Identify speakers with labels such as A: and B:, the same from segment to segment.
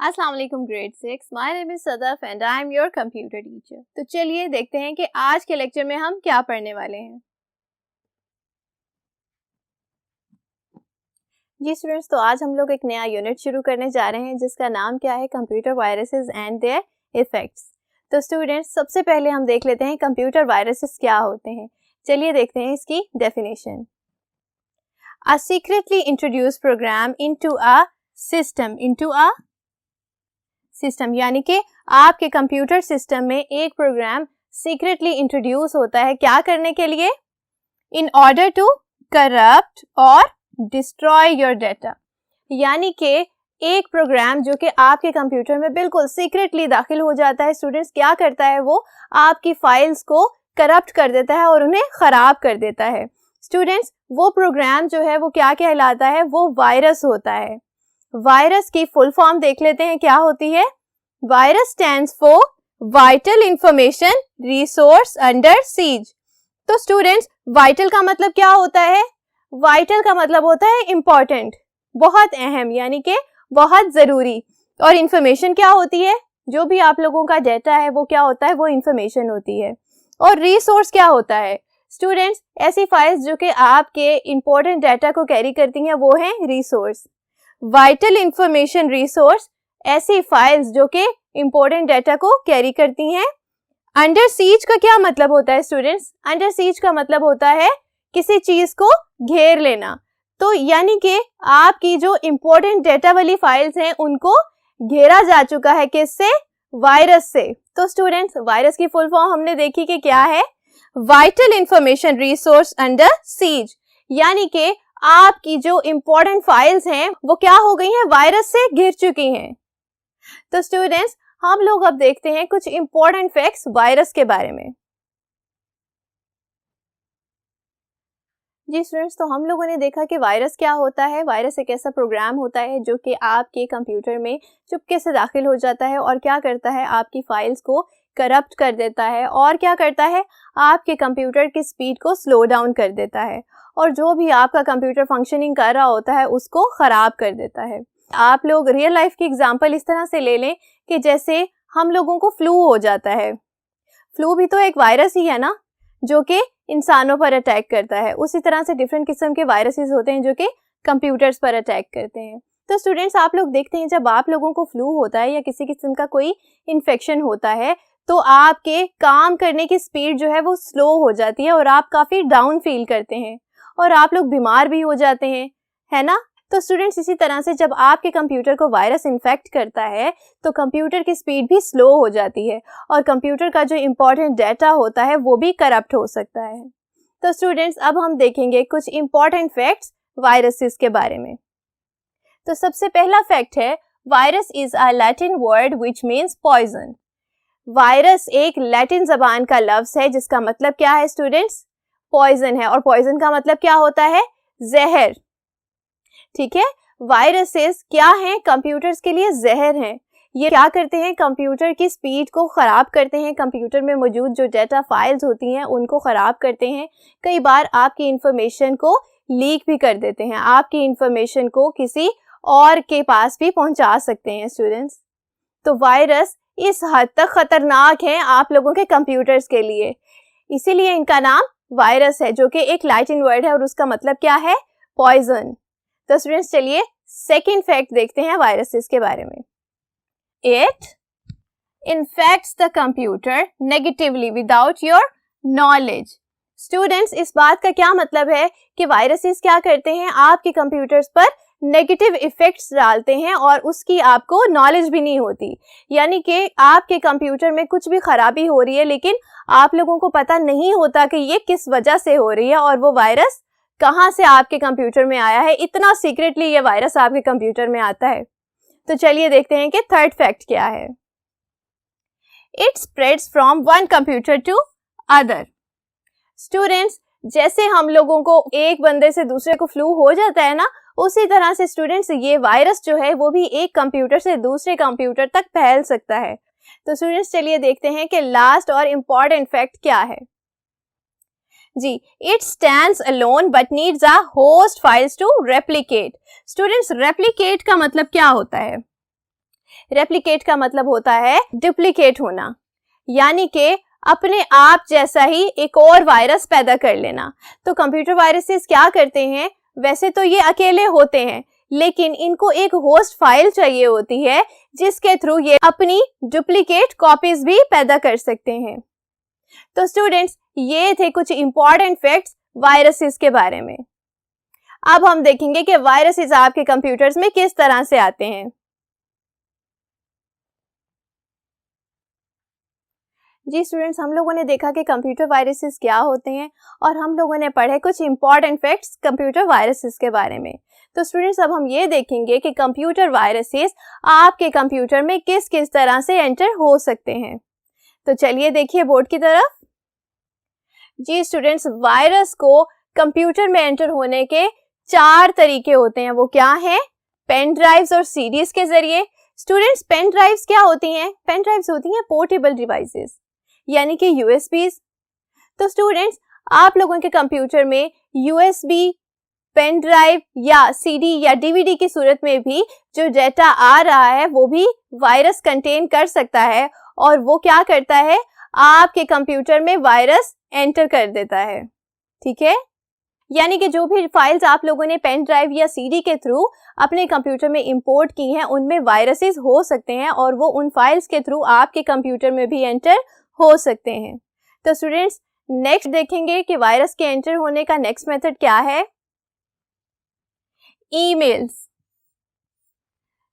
A: अस्सलाम वालेकुम grade 6। My name is Sadaf and I am your computer teacher. तो चलिए देखते हैं कि आज के लेक्चर में हम क्या पढ़ने वाले हैं। जी स्टूडेंट्स, तो आज हम लोग एक नया यूनिट शुरू करने जा रहे हैं जिसका नाम क्या है, computer viruses and there effects. तो स्टूडेंट्स, सबसे पहले हम देख लेते हैं कंप्यूटर वायरसेस क्या होते हैं। चलिए देखते हैं इसकी definition. A secretly introduce programme into a system यानी कि आपके कंप्यूटर सिस्टम में एक प्रोग्राम सीक्रेटली इंट्रोड्यूस होता है, क्या करने के लिए? इन ऑर्डर टू करप्ट और डिस्ट्रॉय योर डाटा। यानी कि एक प्रोग्राम जो कि आपके कंप्यूटर में बिल्कुल सीक्रेटली दाखिल हो जाता है, स्टूडेंट्स क्या करता है, वो आपकी फाइल्स को करप्ट कर देता है और उन्हें खराब कर देता है। स्टूडेंट्स, वो प्रोग्राम जो है वो क्या कहलाता है? वो वायरस होता है। वायरस की फुल फॉर्म देख लेते हैं क्या होती है। Virus stands for vital information resource under seize. तो स्टूडेंट्स, वाइटल का मतलब क्या होता है? वाइटल का मतलब होता है इंपॉर्टेंट, बहुत अहम, यानी कि बहुत जरूरी। और इंफॉर्मेशन क्या होती है? जो भी आप लोगों का डाटा है वो क्या होता है? वो इंफॉर्मेशन होती है। और रिसोर्स क्या होता है? स्टूडेंट्स, ऐसी फाइल्स जो कि आपके इंपॉर्टेंट डाटा को कैरी करती हैं वो है रिसोर्स। वाइटल इंफॉर्मेशन रिसोर्स, ऐसी फाइल्स जो कि इंपॉर्टेंट डाटा को कैरी करती हैं। अंडर सीज का क्या मतलब होता है स्टूडेंट्स? अंडर सीज का मतलब होता है किसी चीज को घेर लेना। तो यानी कि आपकी जो इंपॉर्टेंट डाटा वाली फाइल्स हैं उनको घेरा जा चुका है, किससे? वायरस से। तो स्टूडेंट्स, वायरस की फुल फॉर्म हमने देखी कि क्या है, vital information resource under seize. यानी कि आपकी जो इंपॉर्टेंट फाइल्स हैं वो क्या हो गई हैं? वायरस से घिर चुकी हैं। तो स्टूडेंट्स, हम लोग अब देखते हैं कुछ इंपॉर्टेंट फैक्ट्स वायरस के बारे में। जी स्टूडेंट्स, तो हम लोगों ने देखा कि वायरस क्या होता है। वायरस एक ऐसा प्रोग्राम होता है जो कि आपके कंप्यूटर में चुपके से दाखिल हो जाता है और क्या करता है? आपकी फाइल्स को करप्ट कर देता है और क्या करता है? आपके कंप्यूटर की स्पीड को स्लो डाउन कर देता है और जो भी आपका कंप्यूटर फंक्शनिंग कर रहा होता है उसको खराब कर देता है। आप लोग रियल लाइफ की एग्जांपल इस तरह से ले लें कि जैसे हम लोगों को फ्लू हो जाता है। फ्लू भी तो एक वायरस ही है ना, जो कि इंसानों पर अटैक करता है। उसी तरह से डिफरेंट किस्म के वायरसेस होते हैं जो कि कंप्यूटर्स पर अटैक करते हैं। तो स्टूडेंट्स, आप लोग देखते हैं जब आप लोगों को फ्लू होता है या किसी किस्म का कोई इन्फेक्शन होता है तो आपके काम करने की स्पीड जो है वो स्लो हो जाती है और आप काफ़ी डाउन फील करते हैं और आप लोग बीमार भी हो जाते हैं, है ना? तो स्टूडेंट्स, इसी तरह से जब आपके कंप्यूटर को वायरस इन्फेक्ट करता है तो कंप्यूटर की स्पीड भी स्लो हो जाती है और कंप्यूटर का जो इम्पॉर्टेंट डाटा होता है वो भी करप्ट हो सकता है। तो स्टूडेंट्स, अब हम देखेंगे कुछ इम्पॉर्टेंट फैक्ट्स वायरसेस के बारे में। तो सबसे पहला फैक्ट है, virus is a Latin word which means poison. Virus एक लैटिन जबान का लफ्ज है जिसका मतलब क्या है स्टूडेंट्स? पॉइजन है। और पॉइजन का मतलब क्या होता है? जहर। ठीक है, वायरसेस क्या हैं? कंप्यूटर्स के लिए जहर हैं। ये क्या करते हैं? कंप्यूटर की स्पीड को ख़राब करते हैं, कंप्यूटर में मौजूद जो डाटा फाइल्स होती हैं उनको ख़राब करते हैं। कई बार आपकी इंफॉर्मेशन को लीक भी कर देते हैं, आपकी इंफॉर्मेशन को किसी और के पास भी पहुंचा सकते हैं स्टूडेंट्स। तो वायरस इस हद तक ख़तरनाक है आप लोगों के कंप्यूटर्स के लिए, इसीलिए इनका नाम वायरस है जो कि एक लैटिन वर्ड है और उसका मतलब क्या है? पॉइजन। तो स्टूडेंट्स, चलिए सेकेंड फैक्ट देखते हैं वायरसेस के बारे में। It infects the computer negatively without your knowledge. Students, इस बात का क्या मतलब है कि वायरसेस क्या करते हैं? आपके कंप्यूटर्स पर नेगेटिव इफेक्ट्स डालते हैं और उसकी आपको नॉलेज भी नहीं होती। यानी कि आपके कंप्यूटर में कुछ भी खराबी हो रही है लेकिन आप लोगों को पता नहीं होता कि ये किस वजह से हो रही है और वो वायरस कहाँ से आपके कंप्यूटर में आया है। इतना सीक्रेटली ये वायरस आपके कंप्यूटर में आता है। तो चलिए देखते हैं कि थर्ड फैक्ट क्या है। It spreads from one computer to other. Students, जैसे हम लोगों को एक बंदे से दूसरे को फ्लू हो जाता है ना, उसी तरह से स्टूडेंट्स ये वायरस जो है वो भी एक कंप्यूटर से दूसरे कंप्यूटर तक फैल सकता है। तो स्टूडेंट्स, चलिए देखते हैं कि लास्ट और इम्पॉर्टेंट फैक्ट क्या है। जी, it stands alone but needs a host files to replicate. Students, replicate का मतलब क्या होता है? रेप्लिकेट का मतलब होता है डुप्लीकेट होना, यानी कि अपने आप जैसा ही एक और वायरस पैदा कर लेना। तो कंप्यूटर वायरसेस क्या करते हैं, वैसे तो ये अकेले होते हैं, लेकिन इनको एक होस्ट फाइल चाहिए होती है जिसके थ्रू ये अपनी डुप्लीकेट कॉपीज भी पैदा कर सकते हैं। तो स्टूडेंट्स, ये थे कुछ इंपॉर्टेंट फैक्ट्स वायरसेस के बारे में। अब हम देखेंगे कि वायरसेस आपके कंप्यूटर्स में किस तरह से आते हैं। जी स्टूडेंट्स, हम लोगों ने देखा कि कंप्यूटर वायरसेस क्या होते हैं और हम लोगों ने पढ़े कुछ इंपॉर्टेंट फैक्ट्स कंप्यूटर वायरसेस के बारे में। तो स्टूडेंट्स, अब हम ये देखेंगे कि कंप्यूटर वायरसेस आपके कंप्यूटर में किस किस तरह से एंटर हो सकते हैं। तो चलिए देखिए बोर्ड की तरफ। जी स्टूडेंट्स, वायरस को कंप्यूटर में एंटर होने के 4 तरीके होते हैं। वो क्या हैं? पेन ड्राइव्स और सीडीज के जरिए। स्टूडेंट्स, पेन ड्राइव्स क्या होती हैं? पेन ड्राइव्स होती हैं पोर्टेबल डिवाइसेस, यानी कि यूएसबीज। तो स्टूडेंट्स, आप लोगों के कंप्यूटर में यूएसबी, पेन ड्राइव या सीडी या डीवीडी की सूरत में भी जो डेटा आ रहा है वो भी वायरस कंटेन कर सकता है, और वो क्या करता है, आपके कंप्यूटर में वायरस एंटर कर देता है। ठीक है, यानी कि जो भी फाइल्स आप लोगों ने पेन ड्राइव या सीडी के थ्रू अपने कंप्यूटर में इंपोर्ट की हैं, उनमें वायरसेस हो सकते हैं और वो उन फाइल्स के थ्रू आपके कंप्यूटर में भी एंटर हो सकते हैं। तो स्टूडेंट्स, नेक्स्ट देखेंगे कि वायरस के एंटर होने का नेक्स्ट मेथड क्या है। ईमेल्स।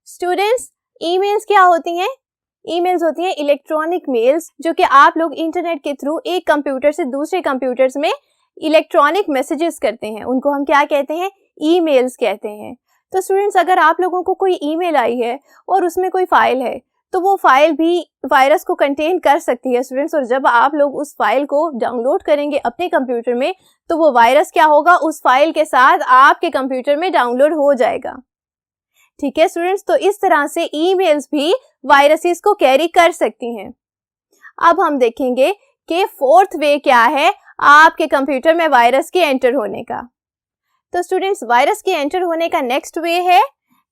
A: स्टूडेंट्स, ईमेल्स क्या होती हैं? ईमेल्स होती हैं इलेक्ट्रॉनिक मेल्स, जो कि आप लोग इंटरनेट के थ्रू एक कंप्यूटर से दूसरे कंप्यूटर्स में इलेक्ट्रॉनिक मैसेजेस करते हैं, उनको हम क्या कहते हैं? ईमेल्स कहते हैं। तो स्टूडेंट्स, अगर आप लोगों को कोई ईमेल आई है और उसमें कोई फाइल है, तो वो फाइल भी वायरस को कंटेन कर सकती है स्टूडेंट्स, और जब आप लोग उस फाइल को डाउनलोड करेंगे अपने कंप्यूटर में, तो वो वायरस क्या होगा, उस फाइल के साथ आपके कंप्यूटर में डाउनलोड हो जाएगा। ठीक है स्टूडेंट्स, तो इस तरह से ईमेल्स भी वायरसेस को कैरी कर सकती हैं। अब हम देखेंगे कि फोर्थ वे क्या है आपके कंप्यूटर में वायरस के एंटर होने का। तो स्टूडेंट्स, वायरस के एंटर होने का नेक्स्ट वे है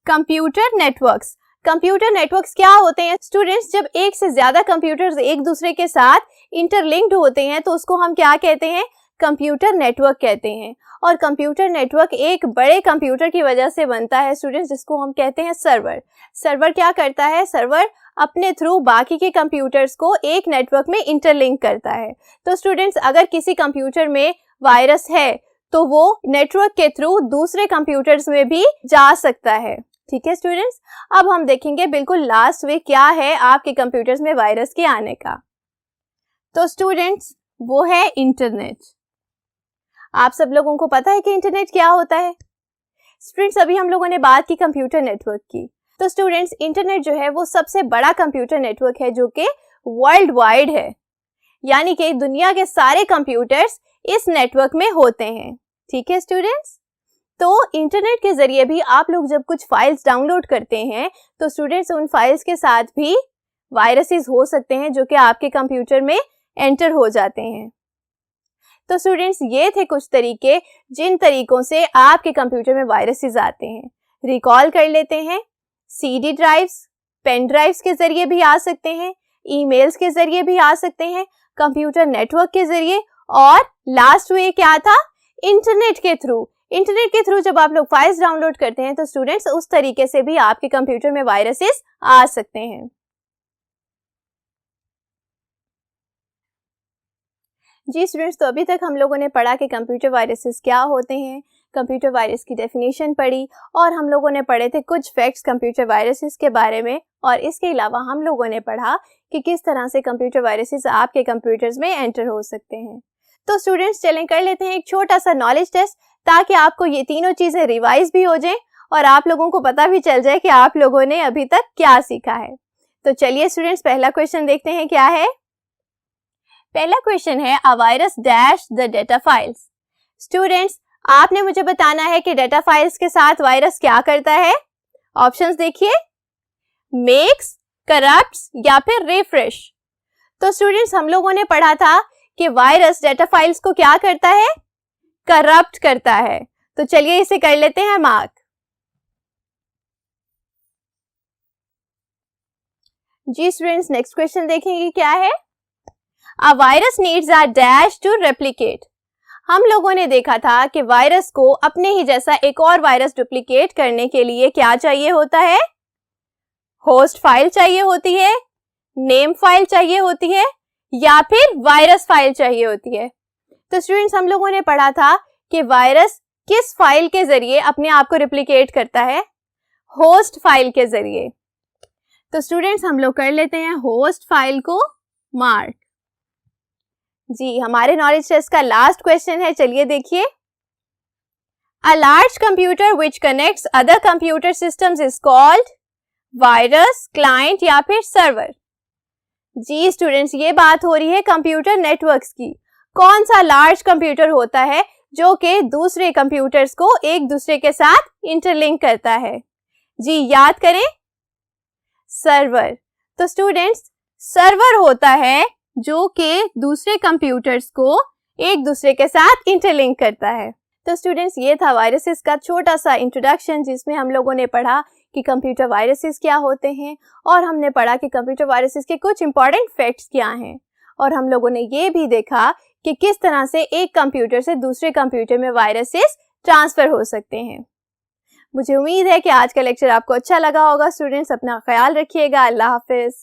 A: कंप्यूटर नेटवर्क्स। कंप्यूटर नेटवर्क्स क्या होते हैं? स्टूडेंट्स, जब एक से ज्यादा कंप्यूटर्स एक दूसरे के साथ इंटरलिंक्ड होते हैं तो उसको हम क्या कहते हैं? कंप्यूटर नेटवर्क कहते हैं। और कंप्यूटर नेटवर्क एक बड़े कंप्यूटर की वजह से बनता है स्टूडेंट्स, जिसको हम कहते हैं सर्वर। सर्वर क्या करता है? सर्वर अपने थ्रू बाकी के कंप्यूटर्स को एक नेटवर्क में इंटरलिंक करता है। तो स्टूडेंट्स, अगर किसी कंप्यूटर में वायरस है तो वो नेटवर्क के थ्रू दूसरे कंप्यूटर्स में भी जा सकता है। ठीक है स्टूडेंट्स, अब हम देखेंगे बिल्कुल लास्ट वे क्या है आपके कंप्यूटर्स में वायरस के आने का। तो स्टूडेंट्स, वो है इंटरनेट। आप सब लोगों को पता है कि इंटरनेट क्या होता है? स्टूडेंट्स, अभी हम लोगों ने बात की कंप्यूटर नेटवर्क की। तो स्टूडेंट्स, इंटरनेट जो है वो सबसे बड़ा कंप्यूटर नेटवर्क है जो कि वर्ल्ड वाइड है, यानी कि दुनिया के सारे कंप्यूटर्स इस नेटवर्क में होते हैं। ठीक है स्टूडेंट्स, तो इंटरनेट के जरिए भी आप लोग जब कुछ फाइल्स डाउनलोड करते हैं तो स्टूडेंट्स, उन फाइल्स के साथ भी वायरसेस हो सकते हैं जो कि आपके कंप्यूटर में एंटर हो जाते हैं। तो स्टूडेंट्स, ये थे कुछ तरीके जिन तरीकों से आपके कंप्यूटर में वायरसेस आते हैं। रिकॉल कर लेते हैं। सीडी ड्राइव्स, पेन ड्राइव्स के जरिए भी आ सकते हैं, ईमेल्स के जरिए भी आ सकते हैं, कंप्यूटर नेटवर्क के जरिए, और लास्ट वे क्या था? इंटरनेट के थ्रू। इंटरनेट के थ्रू जब आप लोग फाइल्स डाउनलोड करते हैं तो स्टूडेंट्स, उस तरीके से भी आपके कंप्यूटर में वायरसेस आ सकते हैं। जी स्टूडेंट्स, तो अभी तक हम लोगों ने पढ़ा कि कंप्यूटर वायरसेस क्या होते हैं, कंप्यूटर वायरस की डेफिनेशन पढ़ी, और हम लोगों ने पढ़े थे कुछ फैक्ट्स कंप्यूटर वायरसेस के बारे में, और इसके अलावा हम लोगों ने पढ़ा कि किस तरह से कंप्यूटर वायरसेस आपके कंप्यूटर्स में एंटर हो सकते हैं। तो स्टूडेंट्स, चलें कर लेते हैं एक छोटा सा नॉलेज टेस्ट, ताकि आपको ये तीनों चीज़ें रिवाइज भी हो जाएं और आप लोगों को पता भी चल जाए कि आप लोगों ने अभी तक क्या सीखा है। तो चलिए स्टूडेंट्स, पहला क्वेश्चन देखते हैं क्या है। पहला क्वेश्चन है, a virus dash the data files. Students, आपने मुझे बताना है कि डेटा फाइल्स के साथ वायरस क्या करता है। ऑप्शंस देखिए, मेक्स, करप्ट्स या फिर रिफ्रेश। तो स्टूडेंट्स, हम लोगों ने पढ़ा था कि वायरस डेटा फाइल्स को क्या करता है? करप्ट करता है। तो चलिए इसे कर लेते हैं मार्क। जी स्टूडेंट्स, नेक्स्ट क्वेश्चन देखेंगे क्या है। A virus needs a dash to replicate. हम लोगों ने देखा था कि वायरस को अपने ही जैसा एक और वायरस डुप्लीकेट करने के लिए क्या चाहिए होता है? होस्ट फाइल चाहिए होती है, नेम फाइल चाहिए होती है, या फिर वायरस फाइल चाहिए होती है। तो स्टूडेंट्स, हम लोगों ने पढ़ा था कि वायरस किस फाइल के जरिए अपने आप को रिप्लिकेट करता है? होस्ट फाइल के जरिए। तो स्टूडेंट्स, हम लोग कर लेते हैं होस्ट फाइल को मार्क। जी, हमारे नॉलेज टेस्ट का लास्ट क्वेश्चन है, चलिए देखिए। A large computer which connects other computer systems is called virus, client या फिर सर्वर। जी स्टूडेंट्स, ये बात हो रही है कंप्यूटर नेटवर्क्स की। कौन सा लार्ज कंप्यूटर होता है जो कि दूसरे कंप्यूटर्स को एक दूसरे के साथ इंटरलिंक करता है? जी याद करें, सर्वर। तो स्टूडेंट्स, सर्वर होता है जो कि दूसरे कंप्यूटर्स को एक दूसरे के साथ इंटरलिंक करता है। तो स्टूडेंट्स, ये था वायरसेस का छोटा सा इंट्रोडक्शन, जिसमें हम लोगों ने पढ़ा कि कंप्यूटर वायरसेस क्या होते हैं, और हमने पढ़ा कि कंप्यूटर वायरसेस के कुछ इंपॉर्टेंट फैक्ट्स क्या हैं, और हम लोगों ने ये भी देखा कि किस तरह से एक कंप्यूटर से दूसरे कंप्यूटर में वायरसेस ट्रांसफर हो सकते हैं। मुझे उम्मीद है कि आज का लेक्चर आपको अच्छा लगा होगा। स्टूडेंट्स, अपना ख्याल रखिएगा। अल्लाह हाफिज।